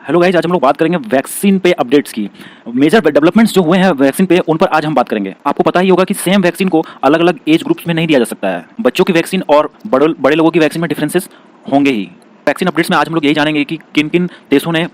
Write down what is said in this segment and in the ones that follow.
Hello guys, आज हम लोग बात करेंगे वैक्सीन पे अपडेट्स की। मेजर डेवलपमेंट्स जो हुए हैं वैक्सीन पे, उन पर आज हम बात करेंगे। आपको पता ही होगा कि सेम वैक्सीन को अलग अलग एज ग्रुप्स में नहीं दिया जा सकता है। बच्चों की वैक्सीन और बड़े लोगों की वैक्सीन में डिफरेंसेस होंगे ही। वैक्सीन अपडेट्स में आज हम लोग यही जानेंगे कि किन किन देशों ने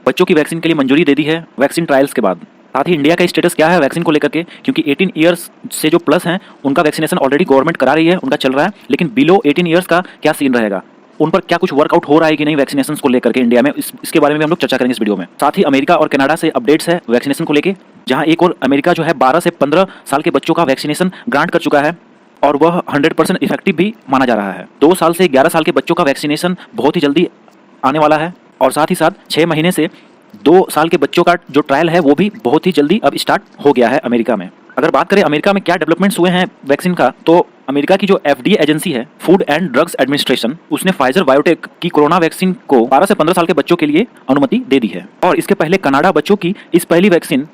बच्चों की वैक्सीन के लिए मंजूरी दे दी है वैक्सीन ट्रायल्स के बाद। साथ ही इंडिया का स्टेटस क्या है वैक्सीन को लेकर के, क्योंकि 18 ईयर्स से जो प्लस हैं उनका वैक्सीनेशन ऑलरेडी गवर्नमेंट करा रही है, उनका चल रहा है। लेकिन बिलो 18 ईयर्स का क्या सीन रहेगा, उन पर क्या कुछ वर्कआउट हो रहा है कि नहीं वैक्सीनेशन को लेकर के इंडिया में, इसके बारे में हम लोग चर्चा करेंगे इस वीडियो में। साथ ही अमेरिका और कनाडा से अपडेट्स है वैक्सीनेशन को लेकर, जहां एक और अमेरिका जो है 12 से 15 साल के बच्चों का वैक्सीनेशन ग्रांट कर चुका है और वह 100% इफेक्टिव भी माना जा रहा है। 2 साल से 11 साल के बच्चों का वैक्सीनेशन बहुत ही जल्दी आने वाला है और साथ ही साथ 6 महीने से 2 साल के बच्चों का जो ट्रायल है वो भी बहुत ही जल्दी अब स्टार्ट हो गया है अमेरिका में। अगर बात करें अमेरिका में क्या डेवलपमेंट्स हुए हैं वैक्सीन का, तो अमेरिका की जो FDA एजेंसी है, फूड एंड ड्रग्स एडमिनिस्ट्रेशन, उसने फाइजर बायोटेक की कोरोना वैक्सीन को 12 से 15 साल के बच्चों के लिए अनुमति दे दी है। और इसके पहले कनाडा बच्चों की इस पहली वैक्सीन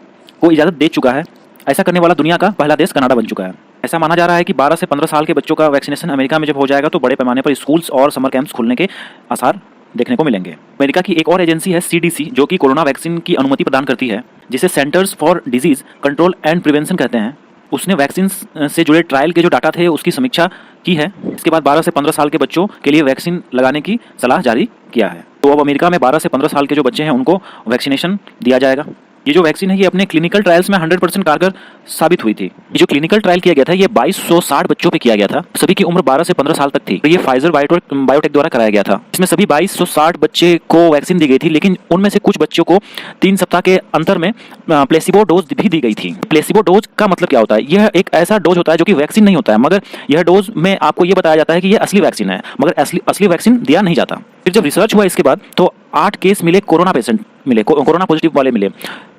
को इजाजत दे चुका है। ऐसा करने वाला दुनिया का पहला देश कनाडा बन चुका है। ऐसा माना जा रहा है कि 12 से 15 साल के बच्चों का वैक्सीनेशन अमेरिका में जब हो जाएगा तो बड़े पैमाने पर स्कूल्स और समर कैंप्स खुलने के आसार देखने को मिलेंगे। अमेरिका की एक और एजेंसी है CDC, जो कि कोरोना वैक्सीन की अनुमति प्रदान करती है, जिसे centres for disease control and prevention कहते हैं। उसने वैक्सीन से जुड़े ट्रायल के जो डाटा थे उसकी समीक्षा की है। इसके बाद 12 से 15 साल के बच्चों के लिए वैक्सीन लगाने की सलाह जारी किया है। तो अब अमेरिका में 12 से 15 साल के जो बच्चे हैं उनको वैक्सीनेशन दिया जाएगा। ये जो वैक्सीन है ये अपने क्लिनिकल ट्रायल्स में 100% कारगर साबित हुई थी। ये जो क्लिनिकल ट्रायल किया गया था ये 2260 बच्चों पे किया गया था। सभी की उम्र 12 से 15 साल तक थी। तो ये फाइजर बायोटेक द्वारा कराया गया था। इसमें सभी 2260 बच्चे को वैक्सीन दी गई थी, लेकिन उनमें से कुछ बच्चों को 3 सप्ताह के अंतर में प्लेसिबो डोज भी दी गई थी। प्लेसिबो डोज का मतलब क्या होता है? यह एक ऐसा डोज होता है जो कि वैक्सीन नहीं होता है, मगर यह डोज में आपको ये बताया जाता है कि यह असली वैक्सीन है, मगर असली वैक्सीन दिया नहीं जाता। फिर जब रिसर्च हुआ इसके बाद तो 8 केस मिले, कोरोना पेशेंट मिले, कोरोना पॉजिटिव वाले मिले।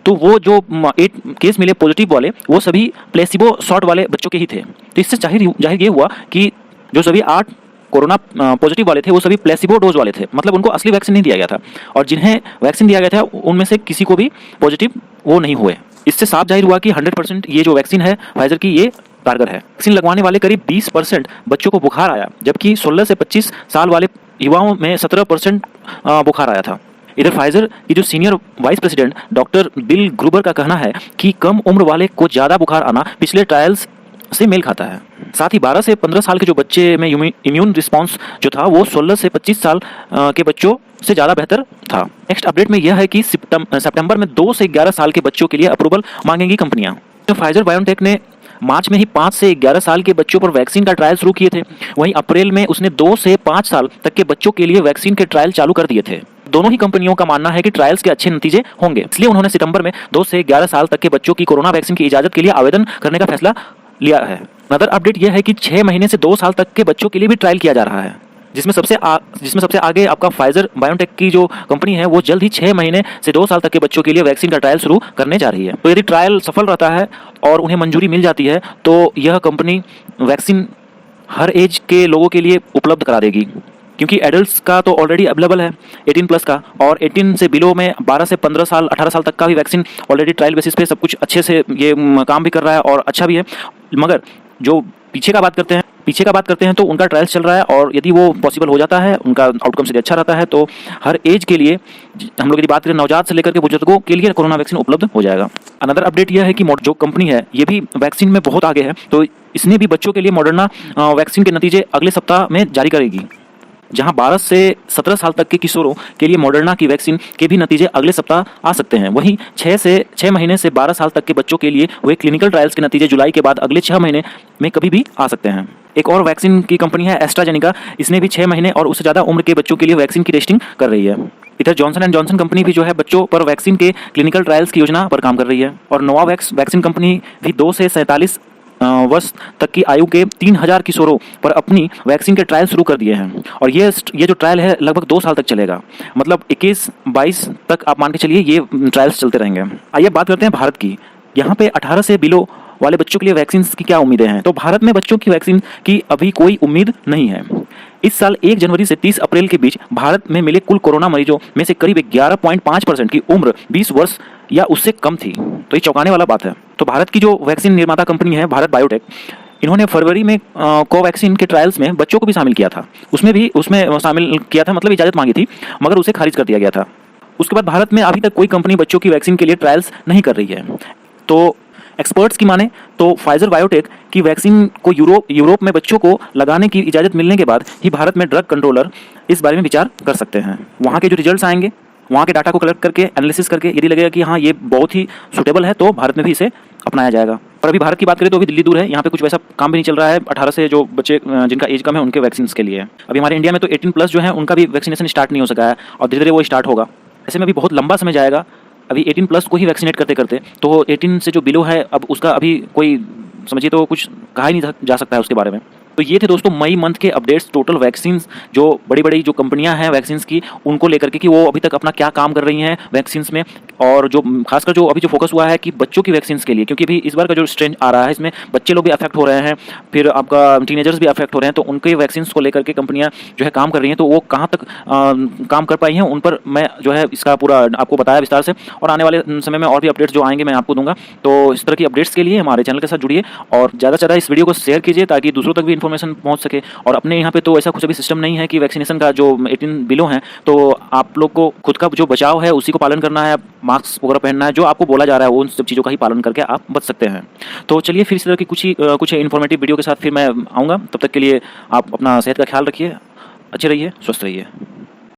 तो वो जो 8 केस मिले पॉजिटिव वाले, वो सभी प्लेसिबो शॉट वाले बच्चों के ही थे। तो इससे जाहिर ये हुआ कि जो सभी 8 कोरोना पॉजिटिव वाले थे वो सभी प्लेसिबो डोज वाले थे, मतलब उनको असली वैक्सीन नहीं दिया गया था। और जिन्हें वैक्सीन दिया गया था उनमें से किसी को भी पॉजिटिव वो नहीं हुए। इससे साफ जाहिर हुआ कि 100% ये जो वैक्सीन है फाइजर की, ये कारगर है। वैक्सीन लगवाने वाले करीब 20% बच्चों को बुखार आया, जबकि 16 से 25 साल वाले युवाओं में 17% बुखार आया था। इधर फाइजर की जो senior vice president doctor bill Gruber का कहना है कि कम उम्र वाले को ज़्यादा बुखार आना पिछले ट्रायल्स से मेल खाता है। साथ ही 12 से 15 साल के जो बच्चे में इम्यून रिस्पांस जो था वो 16 से 25 साल के बच्चों से ज़्यादा बेहतर था। नेक्स्ट अपडेट में यह है कि सितंबर में 2 से 11 साल के बच्चों के लिए अप्रूवल मांगेंगी कंपनियां। तो फाइजर बायोटेक ने मार्च में ही 5 से 11 साल के बच्चों पर वैक्सीन का ट्रायल शुरू किए थे। वहीं अप्रैल में उसने 2 से 5 साल तक के बच्चों के लिए वैक्सीन के ट्रायल चालू कर दिए थे। दोनों ही कंपनियों का मानना है कि ट्रायल्स के अच्छे नतीजे होंगे, इसलिए उन्होंने सितंबर में 2 से 11 साल तक के बच्चों की कोरोना वैक्सीन की इजाजत के लिए आवेदन करने का फैसला लिया है। अदर अपडेट यह है कि 6 महीने से 2 साल तक के बच्चों के लिए भी ट्रायल किया जा रहा है, जिसमें सबसे आगे आपका फाइजर बायोटेक की जो कंपनी है वो जल्द ही 6 महीने से 2 साल तक के बच्चों के लिए वैक्सीन का ट्रायल शुरू करने जा रही है। तो यदि ट्रायल सफल रहता है और उन्हें मंजूरी मिल जाती है तो यह कंपनी वैक्सीन हर एज के लोगों के लिए उपलब्ध करा देगी, क्योंकि एडल्ट्स का तो ऑलरेडी अवेलेबल है 18 प्लस का, और 18 से बिलो में 12 से 15 साल 18 साल तक का भी वैक्सीन ऑलरेडी ट्रायल बेसिस पे सब कुछ अच्छे से ये काम भी कर रहा है और अच्छा भी है। मगर जो पीछे का बात करते हैं तो उनका ट्रायल चल रहा है, और यदि वो पॉसिबल हो जाता है, उनका आउटकम से अच्छा रहता है, तो हर एज के लिए, हम लोग यदि बात करें नवजात से लेकर के बुजुर्गों के लिए, कोरोना वैक्सीन उपलब्ध हो जाएगा। अनदर अपडेट यह है कि जो कंपनी है ये भी वैक्सीन में बहुत आगे है, तो इसने भी बच्चों के लिए मॉडर्ना वैक्सीन के नतीजे अगले सप्ताह में जारी करेगी। जहां 12 से 17 साल तक के किशोरों के लिए मॉडर्ना की वैक्सीन के भी नतीजे अगले सप्ताह आ सकते हैं। वहीं 6 महीने से 12 साल तक के बच्चों के लिए वे क्लिनिकल ट्रायल्स के नतीजे जुलाई के बाद अगले 6 महीने में कभी भी आ सकते हैं। एक और वैक्सीन की कंपनी है एस्ट्राजेनिका, इसने भी 6 महीने और उससे ज़्यादा उम्र के बच्चों के लिए वैक्सीन की टेस्टिंग कर रही है। इधर जॉनसन एंड जॉनसन कंपनी भी जो है बच्चों पर वैक्सीन के क्लिनिकल ट्रायल्स की योजना पर काम कर रही है। और नोवावैक्स वैक्सीन कंपनी भी 2 से 47 वर्ष तक की आयु के 3000 किशोरों पर अपनी वैक्सीन के ट्रायल शुरू कर दिए हैं। और ये जो ट्रायल है लगभग 2 साल तक चलेगा, मतलब 21-22 तक आप मान के चलिए ये ट्रायल्स चलते रहेंगे। आइए बात करते हैं भारत की। यहाँ पे 18 से बिलो वाले बच्चों के लिए वैक्सीन की क्या उम्मीदें हैं? तो भारत में बच्चों की वैक्सीन की अभी कोई उम्मीद नहीं है। इस साल 1 जनवरी से 30 अप्रैल के बीच भारत में मिले कुल कोरोना मरीजों में से करीब 11.5% की उम्र 20 वर्ष या उससे कम थी। तो ये चौंकाने वाला बात है। तो भारत की जो वैक्सीन निर्माता कंपनी है भारत बायोटेक, इन्होंने फरवरी में कोवैक्सीन के ट्रायल्स में बच्चों को भी शामिल किया था। उसमें शामिल किया था, मतलब इजाज़त मांगी थी, मगर उसे खारिज कर दिया गया था। उसके बाद भारत में अभी तक कोई कंपनी बच्चों की वैक्सीन के लिए ट्रायल्स नहीं कर रही है। तो एक्सपर्ट्स की माने तो फाइजर बायोटेक की वैक्सीन को यूरोप में बच्चों को लगाने की इजाज़त मिलने के बाद ही भारत में ड्रग कंट्रोलर इस बारे में विचार कर सकते हैं। वहाँ के जो रिजल्ट्स आएंगे, वहाँ के डाटा को कलेक्ट करके एनालिसिस करके यदि लगेगा कि हाँ ये बहुत ही सूटेबल है तो भारत में भी इसे अपनाया जाएगा। पर अभी भारत की बात करें तो अभी दिल्ली दूर है, यहाँ पे कुछ वैसा काम भी नहीं चल रहा है 18 से जो बच्चे जिनका एज कम है उनके वैक्सीन के लिए। अभी हमारे इंडिया में तो 18+ जो है उनका भी वैक्सीनेशन स्टार्ट नहीं हो सका है और धीरे धीरे वो स्टार्ट होगा। ऐसे में अभी बहुत लंबा समय जाएगा अभी 18+ को ही वैक्सीनेट करते करते। तो 18 से जो बिलो है अब उसका अभी कोई समझिए तो कुछ कहा ही नहीं जा सकता है उसके बारे में। तो ये थे दोस्तों मई मंथ के अपडेट्स टोटल वैक्सीन जो बड़ी बड़ी जो कंपनियां हैं वैक्सीन की उनको लेकर के कि वो अभी तक अपना क्या काम कर रही हैं वैक्सीन में, और जो खासकर जो अभी जो फोकस हुआ है कि बच्चों की वैक्सीन के लिए, क्योंकि अभी इस बार का जो स्ट्रेन आ रहा है इसमें बच्चे लोग भी अफेक्ट हो रहे हैं, फिर आपका टीनेजर्स भी अफेक्ट हो रहे हैं। तो उनके वैक्सीन को लेकर के कंपनियां जो है काम कर रही हैं, तो वो कहाँ तक काम कर पाई हैं उन पर मैं जो है इसका पूरा आपको बताया विस्तार से, और आने वाले समय में और भी अपडेट्स जो आएंगे मैं आपको दूंगा। तो इस तरह की अपडेट्स के लिए हमारे चैनल के साथ जुड़िए और ज़्यादा से ज़्यादा इस वीडियो को शेयर कीजिए ताकि दूसरों तक भी इन्फॉर्मेशन पहुंच सके। और अपने यहाँ पे तो ऐसा कुछ अभी सिस्टम नहीं है कि वैक्सीनेशन का जो 18 बिलो है, तो आप लोग को खुद का जो बचाव है उसी को पालन करना है, मास्क वगैरह पहनना है, जो आपको बोला जा रहा है उन सब चीज़ों का ही पालन करके आप बच सकते हैं। तो चलिए फिर इस तरह की कुछ इन्फॉर्मेटिव वीडियो के साथ फिर मैं आऊँगा। तब तक के लिए आप अपना सेहत का ख्याल रखिए, अच्छे रहिए, स्वस्थ रहिए।